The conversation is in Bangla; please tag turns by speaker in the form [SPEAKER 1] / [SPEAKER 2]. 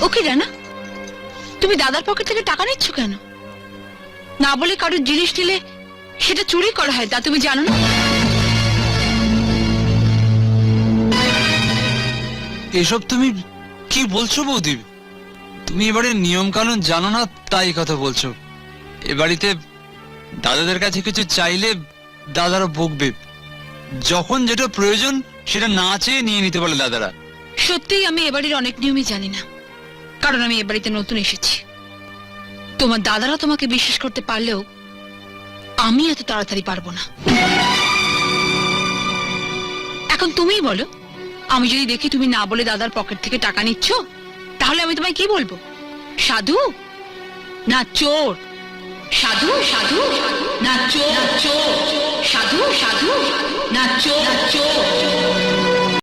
[SPEAKER 1] ওকে রানা, তুমি দাদার পকেট থেকে টাকা নিচ্ছ কেন? না বলে কারোর জিনিস নিলে সেটা চুরি করা হয়, তা তুমি জানো না?
[SPEAKER 2] এসব তুমি কি বলছো বৌদি? তুমি এবারে নিয়ম কানুন জানো না তাই কথা বলছো। এ বাড়িতে দাদাদের কাছে কিছু চাইলে দাদারা বকবে। যখন যেটা প্রয়োজন সেটা না চেয়ে নিয়ে নিতে পারে দাদারা।
[SPEAKER 1] সত্যিই আমি এ বাড়ির অনেক নিয়মই জানি না, কারণ আমি এ বাড়িতে নতুন এসেছি। তোমার দাদারা তোমাকে বিশ্বাস করতে পারলেও আমি এত তাড়াতাড়ি পারবো না। এখন তুমিই বলো, আমি যদি দেখি তুমি না বলে দাদার পকেট থেকে টাকা নিচ্ছ, তাহলে আমি তোমায় কি বলবো? সাধু না চোর? সাধু সাধু না চোর? চোর সাধু সাধু না চোর? চোর